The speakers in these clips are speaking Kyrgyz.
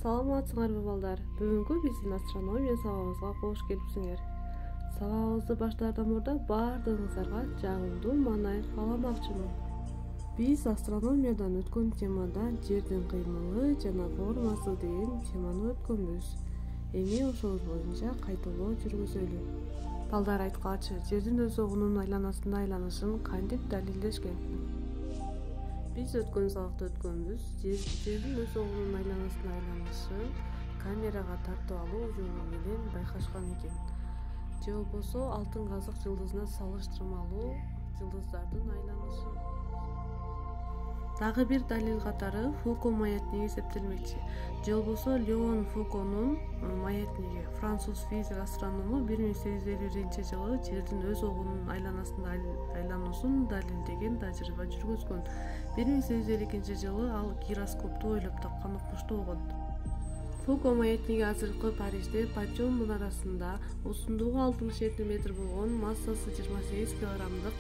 Саламатсыңарбы балдар? Бүгүнкү биздин астрономия сабагыбызга кош келипсиңер. Сабагыбызды баштаардан мурда баардыгыңыздарга жагымдуу маанай кааламакчымын. Биз астрономиядан өткөн темада жердин кыймылы жана формасы деген теманы өткөнбүз. Эми ошол боюнча кайталоо жүргүзөлү. Балдар айткачы, жердин өз огунун айланасында айланышын кантип далилдешкен? Биз өткөн сабакта өткөнбүз. Жердин өз огунун айланасында айланышын камерага тартып алуу жолу менен байкашкан экен. Же болбосо алтын казык жылдызына салыштырмалуу жылдыздардын айланышы. Дагы бир далил катары Фуко маятниги эсептелмекчи. Же болбосо Леон Фуконун маятниги. Француз физик астроному 1850-жылы жердин өз огунун айланасында айлануусун далилдеген тажрыйба жүргүзгөн. 1852-жылы ал гироскопту ойлоп тапкан окумуштуу болгон. Фуко маятниги азыркы Парижде Пачон мунарасында узундугу 67 метр болгон, массасы 28 килограммдык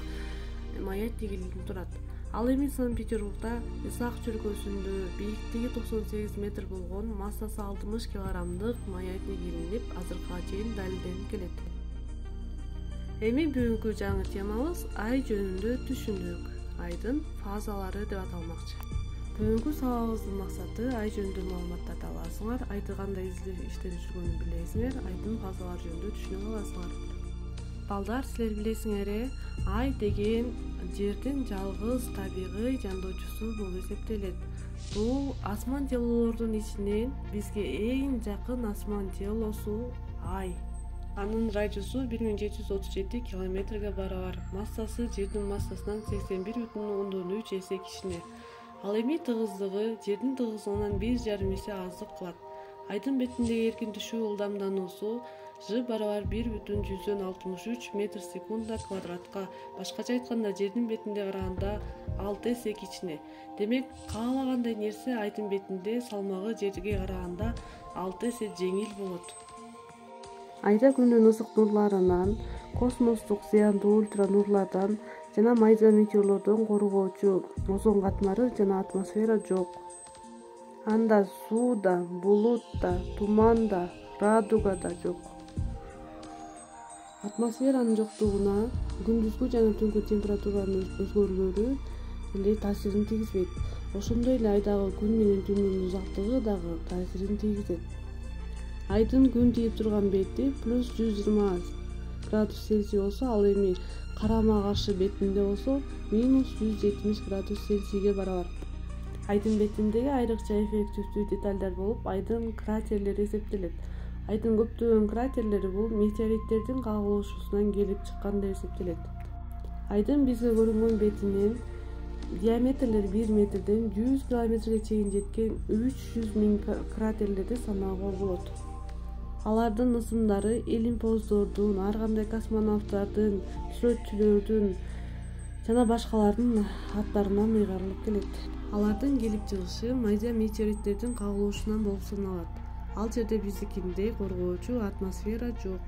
маятнигинен турат. Ал эми Санкт-Петербургда Исаак чөлкөсүндө бийиктиги 98 метр болгон, массасы 60 килограммдык маятник илинип азыркыга чейин далилденип келет. Эми бүгүнкү жаңы темабыз Ай жөнүндө түшүндүк. Айдын фазалары деп аталмакчы. Бүгүнкү сабагыбыздын максаты Ай жөнүндө маалыматтарды аласыңар, айды кандай иштеп жүргөнүн билесиңер, айдын фазалары жөнүндө түшүнүп аласыңар. Балдар, силер билесиңер, Ай деген жердин жалгыз табигый жандоочусу болуп эсептелет. Бул асман телолордун ичинен бизге эң жакын асман телосу Ай. Анын радиусу 1737 километрге барабар. Массасы жердин массасынан 81,3 эсе кичине. Ал эми тыгыздыгы жердин тыгыздыгынан 1,5 эсе аздык кылат. Айдын бетиндеги эркин түшүү ылдамдануусу Ж барабар 1,63 метр секунда квадратка. Башкача айтканда, жердин бетинде караганда 6 эсе кичине. Демек, каалагандай нерсе айдын бетинде салмагы жерге караганда 6 эсе жеңил болот. Айда күндүн ысык нурларынан, космостук зыяндуу ультра нурлардан жана майда метеорлордон коргоочу озон катмары жана атмосфера жок. Анда суу да, булут да, туман да, радуга да жок. Атмосферанын жоктугуна күндүзгү жана түнгү температуранын өзгөрүүлөрү эле таасирин тийгизбейт. Ошондой эле айдагы күн менен түндүн узактыгы дагы таасирин тийгизет. Айдын күн тийип турган бети плюс 120 градус Цельсий болсо, ал эми карама каршы бетинде болсо минус 170 градус Цельсийге барабар. Айдын бетиндеги айрыкча эффективдүү деталдар болуп, айдын кратерлери эсептелет. Айдын көптөгөн кратерлери бул метеориттердин кагылышуусунан келип чыккан деп эсептелет. Айдын бизге көрүнгөн бетинин диаметрлери 1 метрден 100 километрге чейин жеткен 300 000 кратерлерди санаага болот. Алардын ысымдары Олимпоздордун, ар кандай космонавттардын, сүрөтчүлөрдүн жана башкалардын аттарынан ыйгарылып келет. Алардын келип чыгышы майда метеориттердин кагылышуунан болуп саналат. Ал жерде биздикиндей коргоочу атмосфера жок.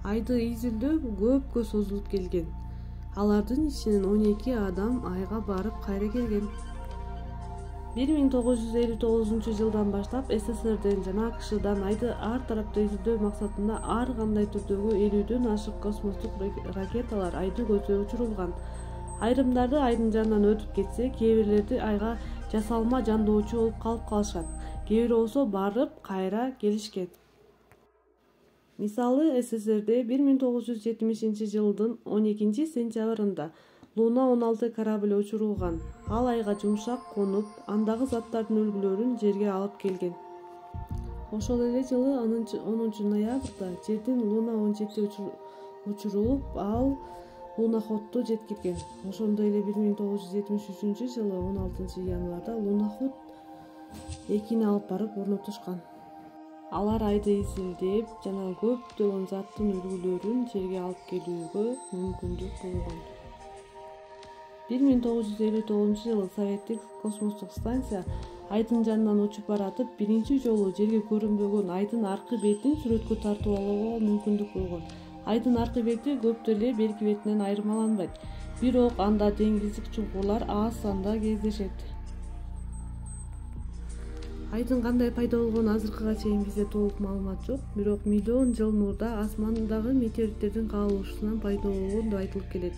Айды изилдөө көпкө созулуп келген. Алардын ичинен 12 адам Айга барып кайра келген. 1959-жылдан баштап СССРден жана АКШдан айды ар тараптуу изилдөө максатында ар кандай түрдөгү 50дөн ашык космостук ракеталар айды көзгө учурулган. Айрымдары айдын жанынан өтүп кетсе, кээ бирлери Айга жасалма жандоочу болуп калып калышат. Кээ бири болсо барып кайра келишкен. Мисалы, СССРде 1970-жылдын 12-сентябрында Луна 16 корабль учурулган. Ал Айга жумшак конуп, андагы заттардын үлгүлөрүн жерге алып келген. Ошол эле жылы 10 ноябрда жердин Луна 17 учурулуп, ал Луноходду жеткирген. Ошондой эле 1973-жылы 16 январда Луноход 2-ни алып барып орнотушкан. Алар айды изилдеп жана көптөгөн заттын үлгүлөрүн жерге алып келүүгө мүмкүндүк болгон. 1959-жылы Советтик космостук станция айдын жанынан учуп баратып, биринчи жолу жерге көрүнбөгөн айдын аркы бетин сүрөткө тартып алууга мүмкүндүк болгон. Айдын аркы бети көптө эле берки бетинен айырмаланбайт. Бирок анда деңиздик чуңкурлар аз санда кездешет. Айдын кандай пайда болгону азыркыга чейин бизде толук маалымат жок, бирок миллион жыл мурда асмандагы метеориттердин кагылышынан пайда болгон деп айтылып келет.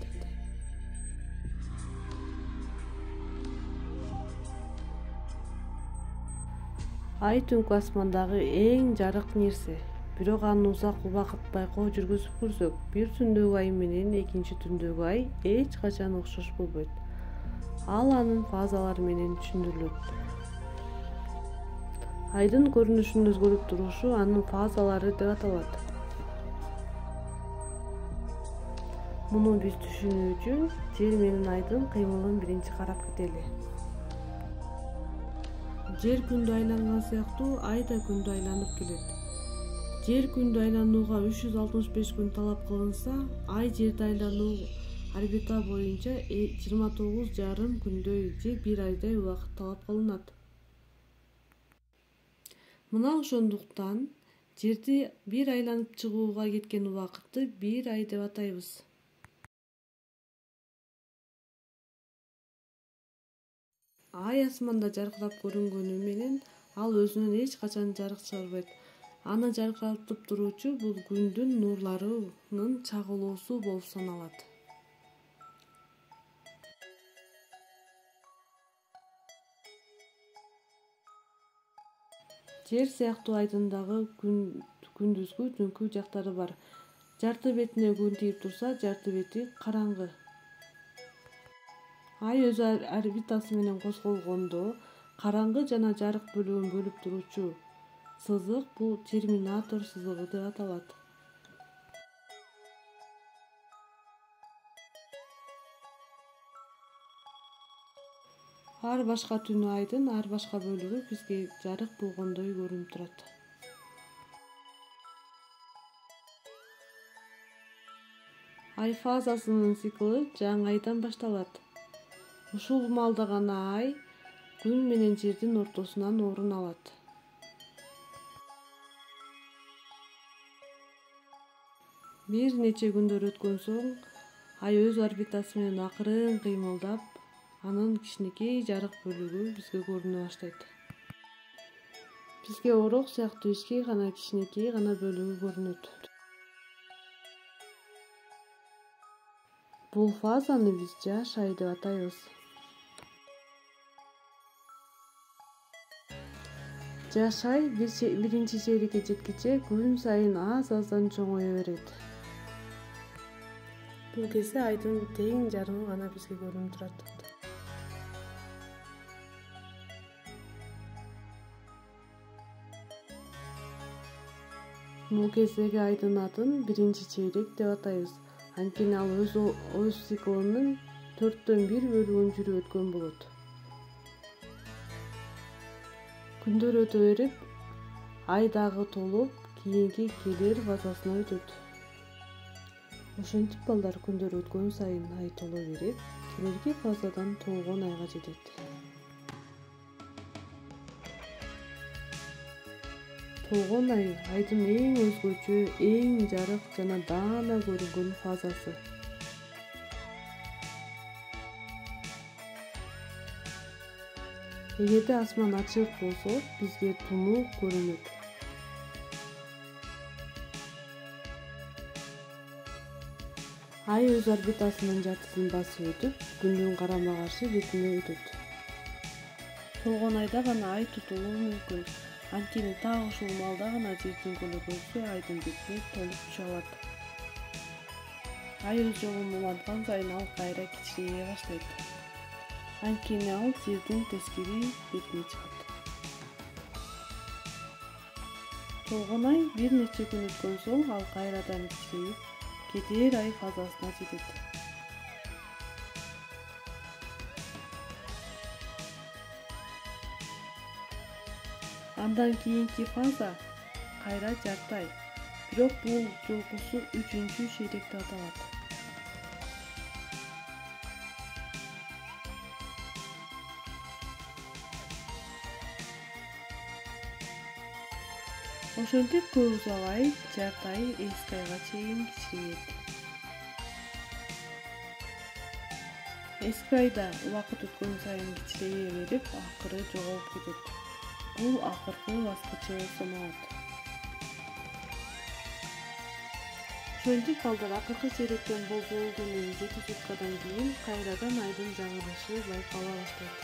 Ай түнкү асмандагы эң жарык нерсе, бирок аны узак убакыт байкоо жүргүзүп көрсөк, бир түндөгү ай менен экинчи түндөгү ай эч качан окшош болбойт. Ал анын фазалары менен түшүндүрүлөт. Айдын көрүнүшүнүн өзгөрүп турушу анын фазалары деп аталат. Муну биз түшүнүү үчүн жер менен айдын кыймылын биринчи карап кетели. Жер күндү айланган сыяктуу ай да күндү айланып келет. Жер күндү айланууга 365 күн талап кылынса, ай жерди айлануу орбита боюнча 29,5 күндөй же 1 айдай убакыт талап кылынат. Мына ошондуктан жерди бир айланып чыгууга кеткен убакытты 1 ай деп атайбыз. Ай асманда жаркырап көрүнгөнү менен ал өзүнөн эч качан жарык чыгарбайт. Аны жаркыратып туруучу бул күндүн нурларынын чагылуусу болуп саналат. Жер сыяктуу айдын дагы күндүзгү түнкү жактары бар. Жарты бетине күн тийип турса, жарты бети караңгы. Ай өз орбитасы менен козголгондо караңгы жана жарык бөлүгүн бөлүп туруучу сызык бул терминатор сызыгы деп аталат. Ар башка түнү айдын ар башка бөлүгү бизге жарык болгондой көрүнүп турат. Ай фазасынын циклы жаңы айдан башталат. Ушул маалда гана ай күн менен жердин ортосунан орун алат. Бир нече күндөр өткөн соң ай өз орбитасы менен акырын кыймылдап, анын кичинекей жарык бөлүгү бизге көрүнө баштайт. Бизге орок сыяктуу ички гана кичинекей гана бөлүгү көрүнөт. Бул фазаны биз жаш ай деп атайбыз. Жаш ай биринчи чейрекке жеткиче күн сайын аз-аздан чоңое берет. Бул кезде айдын тең жарыгы гана бизге көрүнүп турат. Бул кездеги айдын атын биринчи чейрек деп атайбыз. Анткени ал өз циклынын 1/4 бөлүгүн жүрүп өткөн болот. Күндөр өтө берип, ай дагы толуп, кийинки келер фазасына өтөт. Ошентип балдар күндөр өткөн сайын ай толо берип, келерки фазадан толгон айга жетет. Толгон ай айдын эң өзгөчө, эң жарык жана даана көрүнгөн фазасы. Эгерде асман ачык болсо, бизге тунук көрүнөт. Ай өз орбитасынын жартысын басып өтүп, күндүн карама-каршы бетине өтөт. Толгон айда гана ай тутулуу мүмкүн. Анткени так ушул маалда гана жердин көлөкөсү айдын бетине толуп түшө алат. Ай өз жолун уланткан сайын ал кайра кичирейе баштайт. Анткени ал жердин тескери бетине чыгат. Толгон ай бир нече күн өткөн соң ал кайрадан кичирейип, кетер ай фазасына жетет. Андан кийинки фаза кайра жарты ай. Бирок бул жолкусу 3-чү чейрек деп аталат. Ошентип көп узабай жарты ай эски айга чейин кичирейет. Эски айда убакыт өткөн сайын кичирейе берип, акыры жоголуп кетет. Бул акыркы баскычы саналат. Ошентип балдар акыркы чейректен болжолдуу 7 суткадан кийин кайрадан айдын жаңырышы байкала баштайт.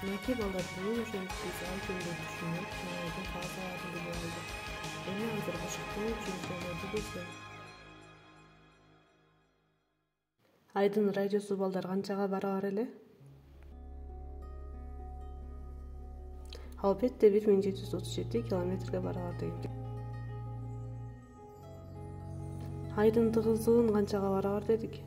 Мынакей балдар бул ошентип биз ай жөнүндө түшүнүп, айдын фазаларын билип алдык. Эми азыр башкы чүрүктөрдү билсек. Айдын радиусу балдар канчага барабар эле? Албетте 1737 километрге барабар дейт. Айдын тыгыздыгын канчага барабар дедик?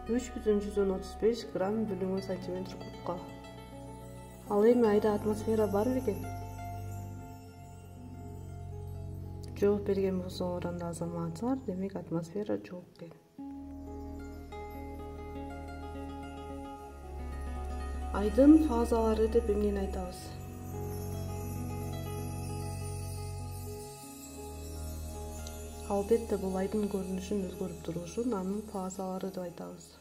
3,135 грамм бөлүнгөн сантиметр кубка. Ал эми айда атмосфера бар бекен? Жооп берген болсоңор анда азаматсыңар, демек атмосфера жок экен. Айдын фазалары деп эмнени айтабыз? Албетте бул айдын көрүнүшүн өзгөрүп турушун анын фазалары деп айтабыз.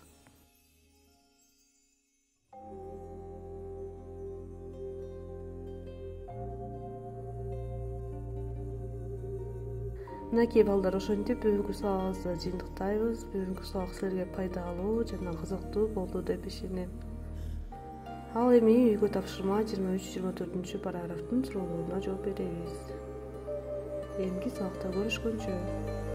Мынакей балдар, ошентип бүгүнкү сабагыбызды жыйынтыктайбыз. Бүгүнкү сабак силерге пайдалуу жана кызыктуу болду деп ишенем. Ал эми үйгө тапшырма 23-24 параграфтын суроолоруна жооп беребиз. Эмки сабакта көрүшкөнчө.